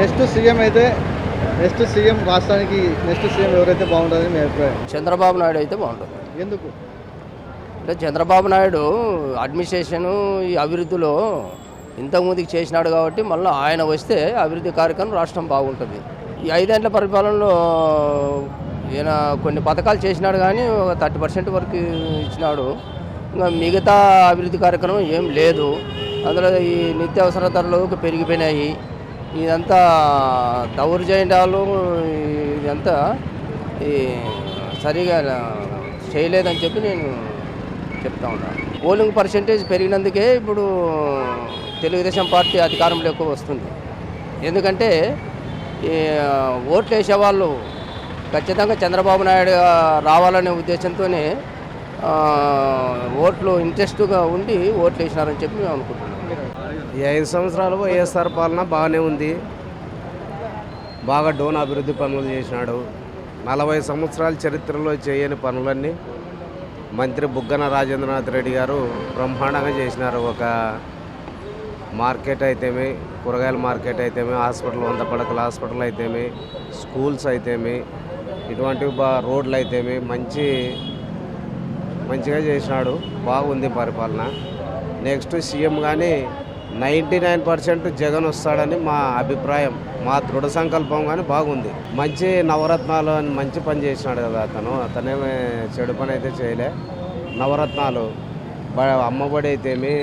Next CM రాష్ట్రానికి next CM ఎవరైతే బాగుంటుందని మీ అభిప్రాయం? చంద్రబాబు నాయుడు అయితే బాగుంటుంది. ఎందుకు? అంటే చంద్రబాబు నాయుడు అడ్మినిస్ట్రేషను ఈ అభివృద్ధిలో ఇంతకుముందుకు చేసినాడు కాబట్టి మళ్ళీ ఆయన వస్తే అభివృద్ధి కార్యక్రమం రాష్ట్రం బాగుంటుంది. ఈ 5 ఏళ్ల పరిపాలనలో ఈయన కొన్ని పథకాలు చేసినాడు కానీ ఒక 30% వరకు ఇచ్చినాడు. ఇంకా మిగతా అభివృద్ధి కార్యక్రమం ఏం లేదు. అందులో ఈ నిత్యావసర ధరలు పెరిగిపోయినాయి. ఇదంతా దౌర్జన్యాలు ఇదంతా సరిగా చేయలేదని చెప్పి నేను చెప్తా ఉన్నాను. పోలింగ్ పర్సెంటేజ్ పెరిగినందుకే ఇప్పుడు తెలుగుదేశం పార్టీ అధికారంలో ఎక్కువ వస్తుంది. ఎందుకంటే ఈ ఓట్లు వేసేవాళ్ళు ఖచ్చితంగా చంద్రబాబు నాయుడు రావాలనే ఉద్దేశంతోనే ఓట్లు ఇంట్రెస్ట్గా ఉండి ఓట్లు వేసినారని చెప్పి మేము అనుకుంటున్నాం. ఈ 5 సంవత్సరాలు వైఎస్ఆర్ పాలన బాగానే ఉంది. బాగా డోన్ అభివృద్ధి పనులు చేసినాడు. 40 సంవత్సరాల చరిత్రలో చేయని పనులన్నీ మంత్రి బుగ్గన రాజేంద్రనాథ్ రెడ్డి గారు బ్రహ్మాండంగా చేసినారు. ఒక మార్కెట్ అయితేమి, కూరగాయల మార్కెట్ అయితేమి, హాస్పిటల్ 100 పడకల హాస్పిటల్ అయితేమి, స్కూల్స్ అయితేమి, ఇటువంటివి రోడ్లు అయితేమి మంచిగా చేసినాడు. బాగుంది పరిపాలన. నెక్స్ట్ సీఎం కానీ 99% జగన్ వస్తాడని మా అభిప్రాయం, మా దృఢ సంకల్పం. కానీ బాగుంది. మంచి నవరత్నాలు అని మంచి పని చేసినాడు కదా అతనేమి చెడు పని అయితే చేయలే. నవరత్నాలు అమ్మఒడి అయితేమి,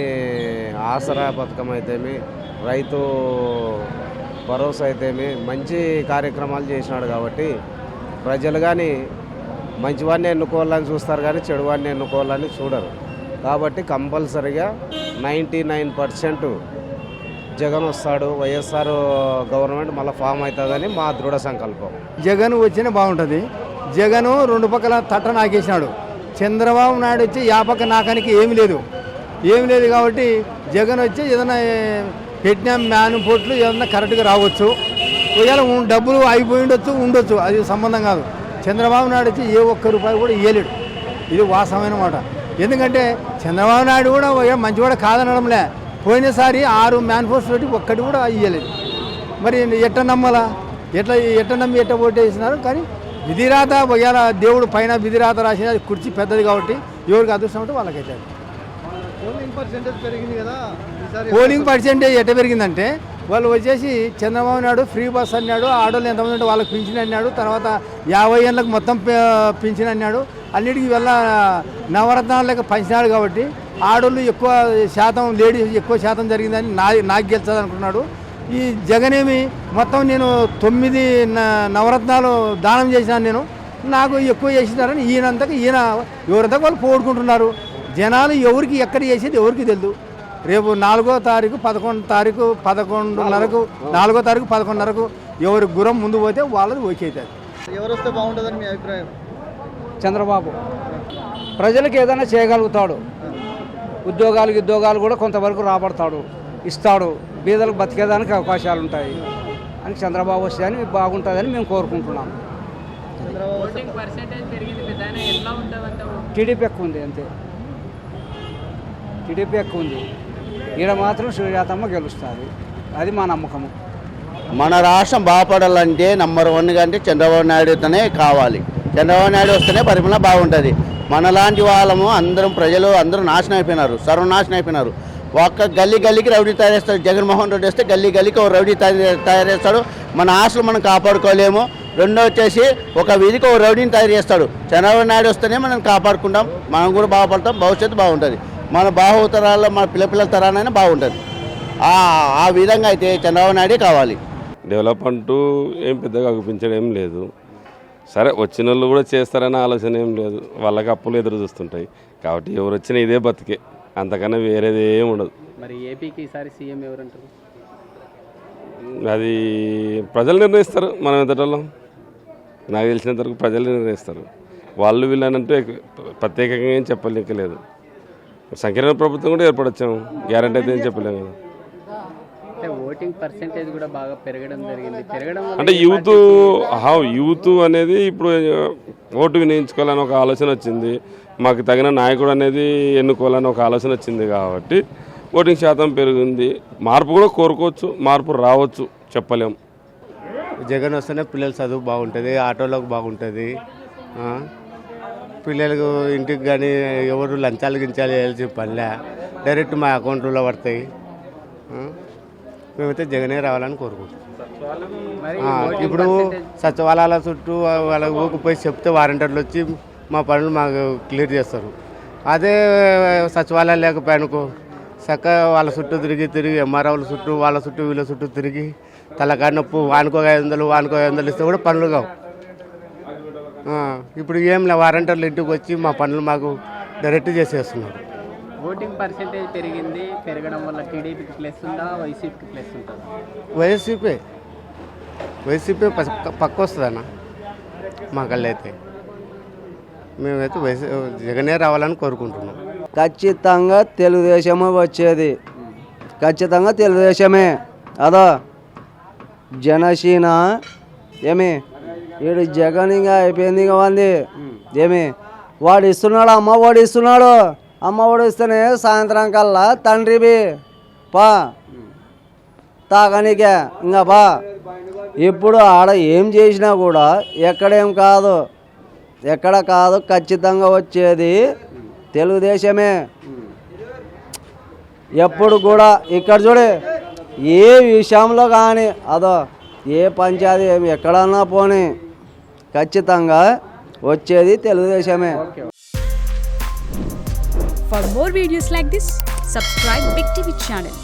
ఆసరా పథకం అయితేమి, రైతు భరోసా అయితేమి మంచి కార్యక్రమాలు చేసినాడు. కాబట్టి ప్రజలు కానీ మంచివాడిని ఎన్నుకోవాలని చూస్తారు కానీ చెడువాడిని ఎన్నుకోవాలని చూడరు. కాబట్టి కంపల్సరిగా 99% జగన్ వస్తాడు. వైఎస్ఆర్ గవర్నమెంట్ మళ్ళీ ఫామ్ అవుతుందని మా దృఢ సంకల్పం. జగన్ వచ్చినా బాగుంటుంది. జగను 2 పక్కల తట్ట నాకేసినాడు. చంద్రబాబు నాయుడు వచ్చి పక్క నాకానికి ఏమి లేదు కాబట్టి జగన్ వచ్చి ఏదైనా పెట్టిన మేనుపోట్లు ఏదైనా కరెక్ట్గా రావచ్చు. ఒకవేళ డబ్బులు అయిపోయి ఉండొచ్చు, అది సంబంధం కాదు. చంద్రబాబు నాయుడు వచ్చి ఏ ఒక్క రూపాయి కూడా ఇవ్వలేడు. ఇది వాస్తవమైన మాట. ఎందుకంటే చంద్రబాబు నాయుడు కూడా మంచివాడు కాదనడంలే. పోయినసారి 6 మేనిఫెస్టో పెట్టి ఒక్కటి కూడా ఇవ్వలేదు. మరి ఎట్ట నమ్మాలా? ఎట్ట నమ్మి ఎట్ట ఓటేసినారు? కానీ విధిరాత ఇలా దేవుడు పైన విధిరాత రాసిన కుర్చీ పెద్దది కాబట్టి ఎవరికి అదృష్టం అంటే వాళ్ళకైతే. పోలింగ్ పర్సెంటేజ్ ఎట్ట పెరిగిందంటే వాళ్ళు వచ్చేసి చంద్రబాబు నాయుడు ఫ్రీ బస్ అన్నాడు, ఆడోళ్ళు ఎంతమంది ఉంటే వాళ్ళకి పింఛన్ అన్నాడు, తర్వాత 50 ఏళ్ళకి మొత్తం పింఛన్ అన్నాడు. అన్నిటికీ వెళ్ళ నవరత్నాలు లెక్క పంచినాడు. కాబట్టి ఆడోళ్ళు ఎక్కువ శాతం, లేడీస్ ఎక్కువ శాతం జరిగిందని నాకు గెలుస్తుంది అనుకున్నాడు. ఈ జగనేమి మొత్తం నేను 9 నవరత్నాలు దానం చేసినాను, నాకు ఎక్కువ చేసినారని ఈయన ఎవరంతా వాళ్ళు పోగొట్టుకుంటున్నారు. జనాలు ఎవరికి ఎక్కడ చేసేది ఎవరికి తెలియదు. రేపు 4వ తారీఖు 11:30కు 4వ తారీఖు 11:30కు ఎవరి గురం ముందు పోతే వాళ్ళది ఓకే అవుతుంది. ఎవరు వస్తే బాగుంటుందని మీ అభిప్రాయం? చంద్రబాబు ప్రజలకు ఏదైనా చేయగలుగుతాడు. ఉద్యోగాలు కూడా కొంతవరకు రాబడతాడు, ఇస్తాడు. బీదలకు బతికేదానికి అవకాశాలు ఉంటాయి అని చంద్రబాబు వస్తే అని బాగుంటుందని మేము కోరుకుంటున్నాము. టీడీపీ ఎక్కువ ఉంది, అంతే. టీడీపీ ఎక్కువ ఉంది. ఈడ మాత్రం శ్రీజాతమ్మ గెలుస్తుంది, అది మా నమ్మకము. మన రాష్ట్రం బాగుపడాలంటే నంబర్ 1 అంటే చంద్రబాబు నాయుడుతోనే కావాలి. చంద్రబాబు నాయుడు వస్తేనే పరిపాలన బాగుంటుంది. మనలాంటి వాళ్ళము ప్రజలు అందరూ నాశనం అయిపోయినారు, సర్వనాశనం అయిపోయినారు. ఒక్క గల్లీకి రౌడీ తయారు చేస్తాడు. జగన్మోహన్ రెడ్డి వస్తే గల్లీకి ఒక రౌడీ తయారు చేస్తాడు. మన ఆశలు మనం కాపాడుకోలేము. రెండో వచ్చేసి ఒక వీధికి ఒక రౌడీని తయారు చేస్తాడు. చంద్రబాబు నాయుడు వస్తేనే మనం కాపాడుకుంటాం, మనం కూడా బాగుపడతాం, భవిష్యత్తు బాగుంటుంది. మన బాహుతరాల్లో మన పిల్లల తరానైనా బాగుంటుంది. ఆ విధంగా అయితే చంద్రబాబు నాయుడే కావాలి. డెవలప్మెంట్ ఏం పెద్దగా అనిపించడం ఏం లేదు. సరే వచ్చిన వాళ్ళు కూడా చేస్తారనే ఆలోచన ఏం లేదు. వాళ్ళకి అప్పులు ఎదురు చూస్తుంటాయి కాబట్టి ఎవరు వచ్చినా ఇదే బతికే, అంతకన్నా వేరేది ఏమి ఉండదు. మరి ఏపీకి ఈసారి సీఎం ఎవరంటారు? అది ప్రజలు నిర్ణయిస్తారు. మనం ఎంతటోళ్ళం నాకు తెలిసినంత వరకు ప్రజలు నిర్ణయిస్తారు. వాళ్ళు వీళ్ళనంటే ప్రత్యేకంగా ఏం చెప్పలేకలేదు. సంకీర్ణ ప్రభుత్వం కూడా ఏర్పడొచ్చాము, గ్యారంటీ అయితే ఏం చెప్పలేము కదా. ఓటింగ్ పర్సెంటేజ్ కూడా బాగా పెరగడం జరిగింది. అంటే యూత్ అనేది ఇప్పుడు ఓటు వినియోగించుకోవాలని ఒక ఆలోచన వచ్చింది. మాకు తగిన నాయకుడు అనేది ఎన్నుకోవాలని ఒక ఆలోచన వచ్చింది కాబట్టి ఓటింగ్ శాతం పెరిగింది. మార్పు కూడా కోరుకోవచ్చు, మార్పు రావచ్చు, చెప్పలేం. జగన్ వస్తేనే పిల్లల చదువు బాగుంటుంది, ఆటోలకు బాగుంటుంది. పిల్లలకు ఇంటికి కానీ ఎవరు లంచాలు గించాలు వేయాల్సిన పనిలే, డైరెక్ట్ మా అకౌంట్లో పడతాయి. మేమైతే జగనే రావాలని కోరుకుంటాం. ఇప్పుడు సచివాలయాల చుట్టూ వాళ్ళ ఊరికి పోయి చెప్తే వారంటీర్లు వచ్చి మా పనులు మాకు క్లియర్ చేస్తారు. అదే సచివాలయాలు లేకపోయానుకో చక్కగా వాళ్ళ చుట్టూ తిరిగి ఎంఆర్ఓల చుట్టూ వాళ్ళ చుట్టూ వీళ్ళ చుట్టూ తిరిగి తలకాయ నొప్పు వానుకో 500 ఇస్తే కూడా పనులు కావు. ఇప్పుడు ఏం లే, వారంటీర్లు ఇంటికి వచ్చి మా పనులు మాకు డైరెక్ట్ చేసేస్తున్నారు. ఓటింగ్ పర్సెంటేజ్ పెరగడం వల్ల టీడీపీకి ప్లస్ ఉందా, వైసీపీకి ప్లస్ ఉంటుందా? వైసీపీ పక్క వస్తుందన్న మాకల్లైతే. మేమైతే జగనే రావాలని కోరుకుంటున్నాం. ఖచ్చితంగా తెలుగుదేశమే వచ్చేది, ఖచ్చితంగా తెలుగుదేశమే. అదో జనసేన ఏమి వీడు జగన్ ఇంకా అయిపోయింది, ఇంకా ఉంది ఏమి వాడు ఇస్తున్నాడు, అమ్మఒడి ఇస్తున్నాడు. అమ్మఒడి ఇస్తేనే సాయంత్రం కల్లా తండ్రివి పా తాగనికే ఇంకా బా. ఇప్పుడు ఆడ ఏం చేసినా కూడా ఎక్కడ కాదు ఖచ్చితంగా వచ్చేది తెలుగుదేశమే. ఎప్పుడు కూడా ఇక్కడ చూడే ఏ విషయంలో కానీ అదో ఏ పంచాయతీ ఎక్కడన్నా పోనీ ఖచ్చితంగా వచ్చేది తెలుగుదేశమే. For more videos like this, subscribe Big TV channel.